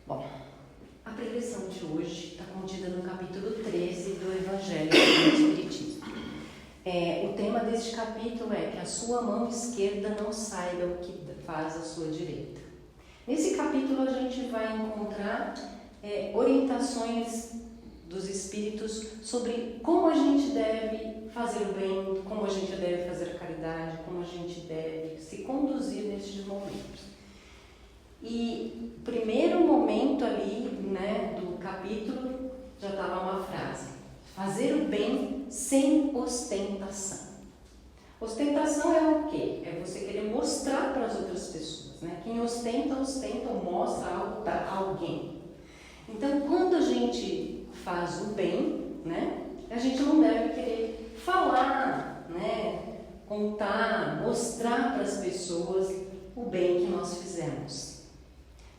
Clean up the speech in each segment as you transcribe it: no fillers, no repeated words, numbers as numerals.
Bom, a pregação de hoje está contida no capítulo 13 do Evangelho do Espiritismo. O tema deste capítulo é que a sua mão esquerda não saiba o que faz a sua direita. Nesse capítulo a gente vai encontrar orientações dos Espíritos sobre como a gente deve fazer o bem, como a gente deve fazer a caridade, como a gente deve se conduzir nesses momentos. E o primeiro momento ali, do capítulo, já estava uma frase: fazer o bem sem ostentação. Ostentação é o quê? É você querer mostrar para as outras pessoas, Quem ostenta ou mostra algo para alguém. Então, quando a gente faz o bem, a gente não deve querer falar, contar, mostrar para as pessoas o bem que nós fizemos.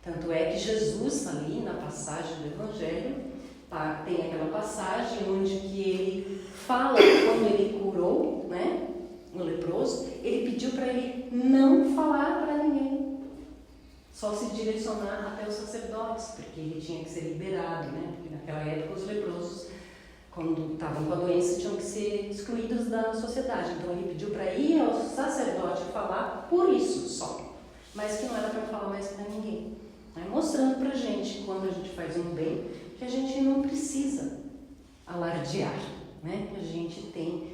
Tanto é que Jesus, ali na passagem do Evangelho, tem aquela passagem onde que ele fala quando ele curou, o leproso, ele pediu para ele não falar para ninguém, só se direcionar até os sacerdotes, porque ele tinha que ser liberado, porque naquela época os leprosos, quando estavam com a doença, tinham que ser excluídos da sociedade. Então ele pediu para ir ao sacerdote falar por isso só, mas que não era para falar mais para ninguém. Mostrando para a gente, quando a gente faz um bem, que a gente não precisa alardear, que a gente tem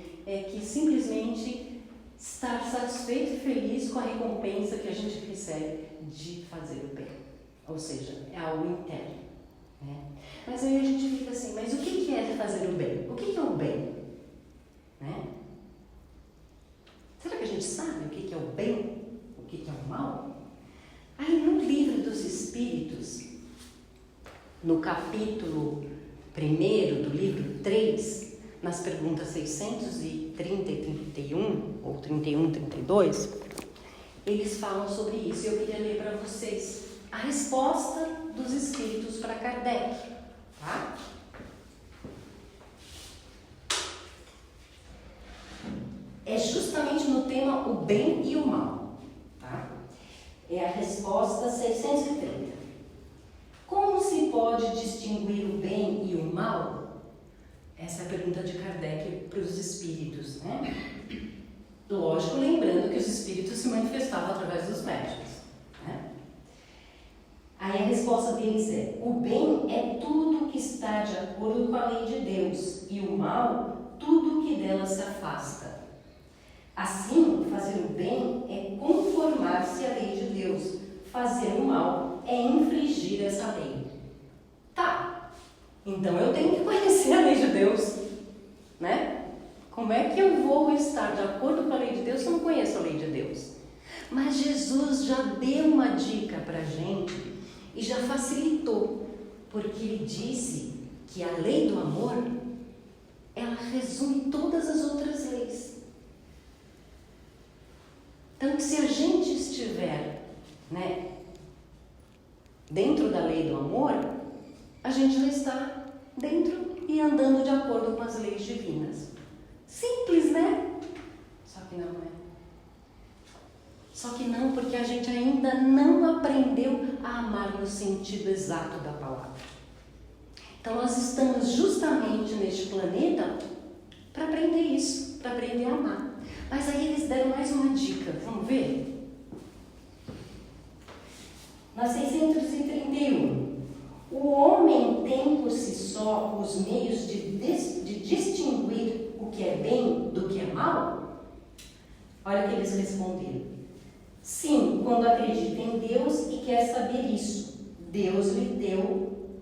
que simplesmente estar satisfeito e feliz com a recompensa que a gente recebe de fazer o bem. Ou seja, é algo interno. Mas aí a gente fica assim, mas o que é fazer o bem? O que é o bem? Será que a gente sabe o que é o bem? O que é o mal? Aí no Livro dos Espíritos, no capítulo 1 do livro 3, nas perguntas 630 e 31, ou 31 e 32, eles falam sobre isso. E eu queria ler para vocês a resposta dos Espíritos para Kardec. Tá? É justamente no tema o bem e o mal. É a resposta 630. Como se pode distinguir o bem e o mal? Essa é a pergunta de Kardec para os espíritos, Lógico, lembrando que os espíritos se manifestavam através dos médicos, Aí a resposta deles é: o bem é tudo que está de acordo com a lei de Deus, e o mal, tudo que dela se afasta. Assim, fazer o bem é conformar-se à lei de Deus. Fazer o mal é infringir essa lei. Tá, então eu tenho que conhecer a lei de Deus, Como é que eu vou estar de acordo com a lei de Deus se eu não conheço a lei de Deus? Mas Jesus já deu uma dica para a gente e já facilitou, porque ele disse que a lei do amor, ela resume todas as outras leis. Então, se a gente estiver, dentro da lei do amor, a gente vai estar dentro e andando de acordo com as leis divinas. Simples, Só que não é. Só que não, porque a gente ainda não aprendeu a amar no sentido exato da palavra. Então, nós estamos justamente neste planeta para aprender isso, para aprender a amar. Mas aí eles deram mais uma dica, vamos ver? Na 631, o homem tem por si só os meios de distinguir o que é bem do que é mal? Olha o que eles responderam. Sim, quando acredita em Deus e quer saber isso. Deus lhe deu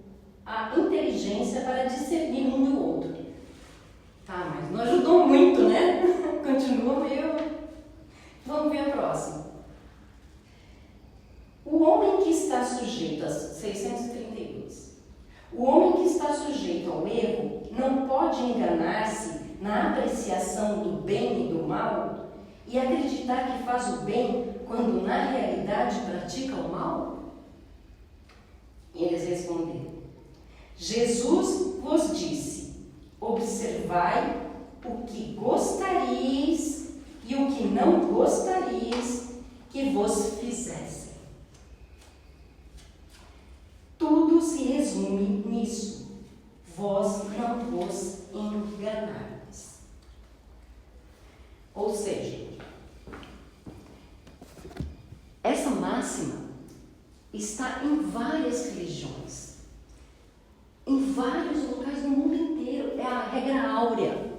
a inteligência para discernir um do outro. Tá, mas não ajudou muito, Continua meio... Vamos ver a próxima. O homem que está sujeito a 632. O homem que está sujeito ao erro não pode enganar-se na apreciação do bem e do mal e acreditar que faz o bem quando na realidade pratica o mal? E eles responderam: Jesus vos disse: observai o que gostaríeis e o que não gostaríeis que vos fizessem. Tudo resume nisso: vós não vos enganardes. Ou seja, essa máxima está em várias religiões, em vários locais do mundo inteiro. É a regra áurea.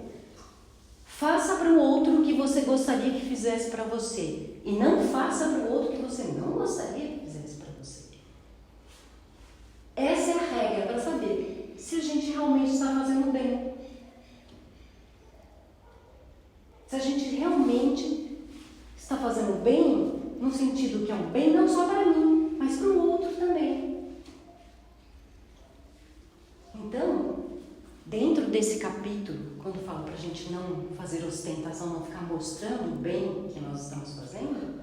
Faça para o outro o que você gostaria que fizesse para você, e não faça para o outro o que você não gostaria que fizesse para você. Essa é a regra para saber se a gente realmente está fazendo bem. Se a gente realmente está fazendo bem, no sentido que é um bem não só para mim, mas para o outro também. Então, dentro desse capítulo, quando fala para a gente não fazer ostentação, não ficar mostrando o bem que nós estamos fazendo,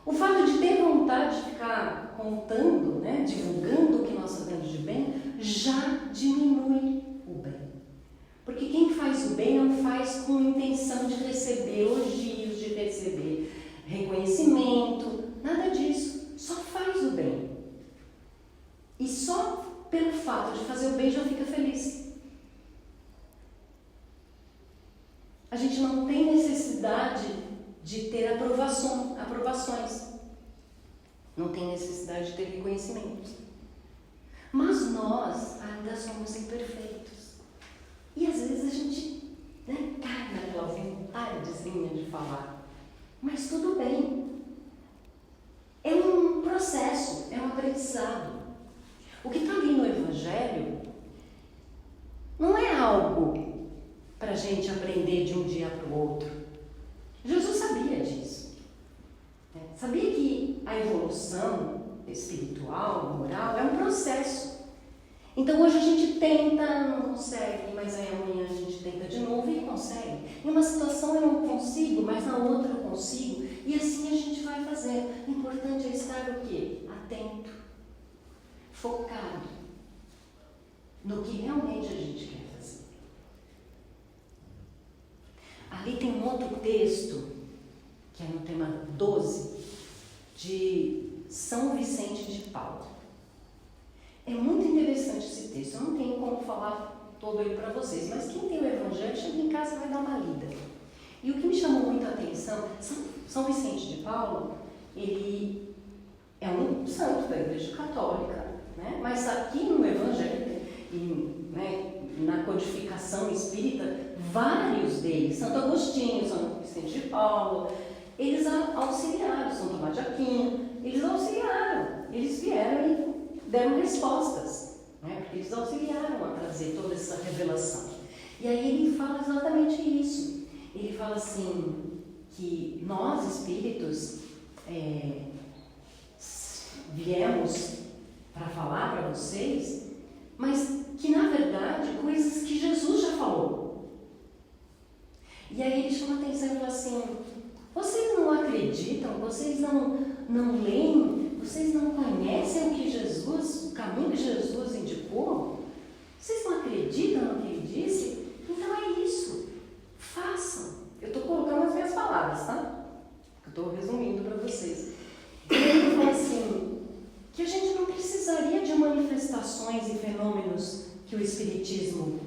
o fato de ter vontade de ficar contando, né, divulgando o que nós fazemos de bem, já diminui o bem. Porque quem faz o bem não faz com intenção de receber elogios, de receber reconhecimento, nada disso. Só faz o bem. E só pelo fato de fazer o bem já fica feliz. A gente não tem necessidade de ter aprovações. Não tem necessidade de ter reconhecimentos. Mas nós ainda somos imperfeitos. E às vezes a gente, né, cai naquela vontadezinha de falar. Mas tudo bem. É um processo, é um aprendizado. O que está ali no Evangelho não é algo para a gente aprender de um dia para o outro. Jesus sabia disso. Sabia que a evolução espiritual, moral, é um processo. Então hoje a gente tenta, não consegue, mas aí amanhã a gente tenta de novo e consegue. Em uma situação eu não consigo, mas na outra eu consigo. E assim a gente vai fazendo. O importante é estar o quê? Atento, focado no que realmente a gente quer fazer. Ali tem um outro texto, que é no tema 12, de São Vicente de Paulo. É muito interessante esse texto, eu não tenho como falar todo ele para vocês, mas quem tem o Evangelho, chega em casa e vai dar uma lida. E o que me chamou muito a atenção, São Vicente de Paulo, ele é um santo da Igreja Católica, né? Mas aqui no Evangelho, né, na codificação espírita, vários deles, Santo Agostinho, São Vicente de Paulo, eles auxiliaram, São Tomás de Aquino, eles auxiliaram, eles vieram e deram respostas, né? Porque eles auxiliaram a trazer toda essa revelação. E aí ele fala exatamente isso. Ele fala assim, que nós espíritos viemos para falar para vocês, mas que na verdade coisas que Jesus já falou. E aí ele chama a atenção e fala assim: vocês não acreditam, vocês não leem, vocês não conhecem o caminho que Jesus indicou? Vocês não acreditam no que ele disse? Então é isso. Façam. Eu estou colocando as minhas palavras, tá? Eu estou resumindo para vocês. E ele fala assim, que a gente não precisaria de manifestações e fenômenos que o Espiritismo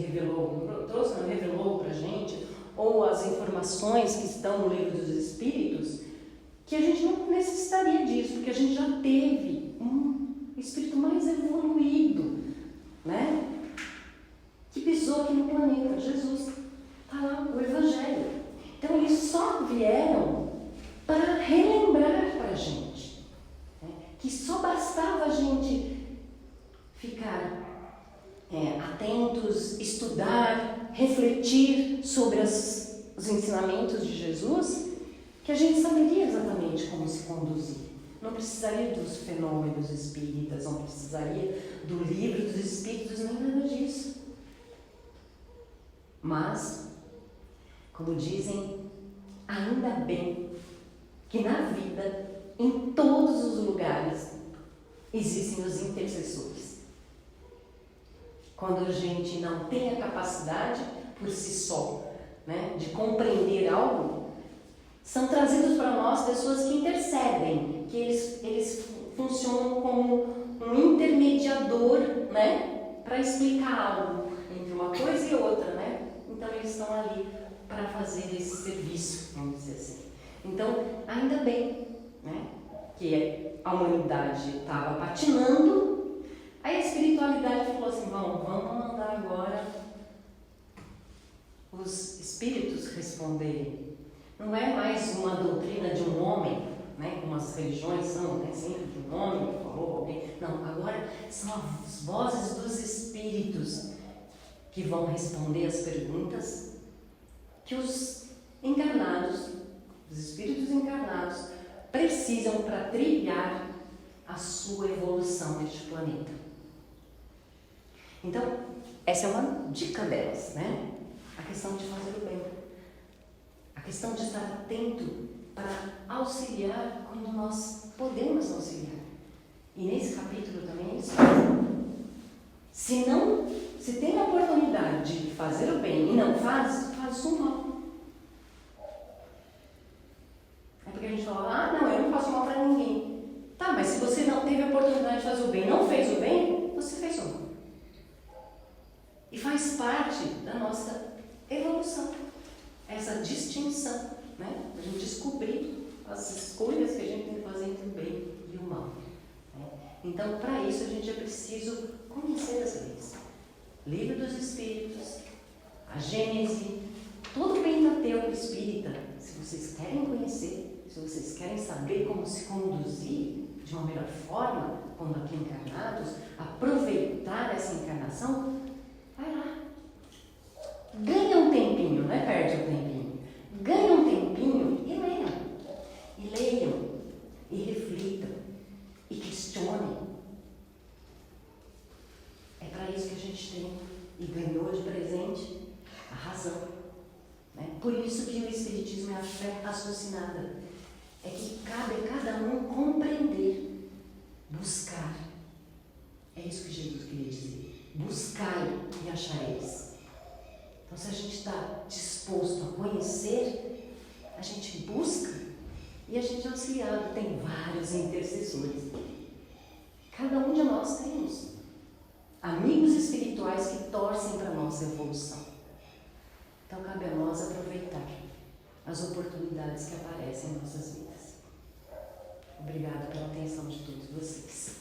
revelou para a gente, ou as informações que estão no Livro dos Espíritos, que a gente não necessitaria disso, porque a gente já teve um espírito mais evoluído, né? Que pisou aqui no planeta, Jesus. Está lá o Evangelho. Então eles só vieram para relembrar para a gente, né? Que só bastava a gente ficar atentos, estudar, refletir sobre os ensinamentos de Jesus, que a gente saberia exatamente como se conduzir. Não precisaria dos fenômenos espíritas, não precisaria do Livro dos Espíritos, nem nada disso. Mas, como dizem, ainda bem que na vida, em todos os lugares, existem os intercessores. Quando a gente não tem a capacidade, por si só, né, de compreender algo, são trazidos para nós pessoas que intercedem, que eles funcionam como um intermediador tradutor, né, para explicar algo entre uma coisa e outra, né? Então eles estão ali para fazer esse serviço, vamos dizer assim. Então, ainda bem, né, que a humanidade estava patinando, a espiritualidade falou assim, vamos mandar agora os espíritos responderem. Não é mais uma doutrina de um homem, né, como as religiões são, né, sempre de um homem que falou alguém. Não, agora são as vozes dos espíritos que vão responder as perguntas que os encarnados, os espíritos encarnados, precisam para trilhar a sua evolução neste planeta. Então, essa é uma dica delas, né? A questão de fazer o bem. A questão de estar atento para auxiliar quando nós podemos auxiliar. E nesse capítulo também eles falam. Se tem a oportunidade de fazer o bem e não faz o mal. É porque a gente fala, não, eu não faço mal para ninguém. Tá, mas se você não teve a oportunidade de fazer o bem, não fez o bem, você fez o mal. E faz parte da nossa evolução. Essa distinção, né? A gente descobrir as escolhas que a gente tem que fazer entre o bem e o mal. Né? Então, para isso, a gente é preciso conhecer as leis. Livro dos Espíritos, a Gênese, todo o Pentateuco espírita. Se vocês querem conhecer, se vocês querem saber como se conduzir de uma melhor forma, quando aqui encarnados, aproveitar essa encarnação, vai lá. Ganha um tempinho, não é perde um tempinho. Ganha um tempinho e leiam. E leiam, e reflitam, e questionem. É para isso que a gente tem e ganhou de presente a razão. Né? Por isso que o Espiritismo é a fé raciocinada. É que cabe a cada um compreender, buscar. É isso que Jesus queria dizer. Buscai e achareis. Então, se a gente está disposto a conhecer, a gente busca e a gente é auxiliado. Tem vários intercessores. Cada um de nós temos amigos espirituais que torcem para a nossa evolução. Então, cabe a nós aproveitar as oportunidades que aparecem em nossas vidas. Obrigada pela atenção de todos vocês.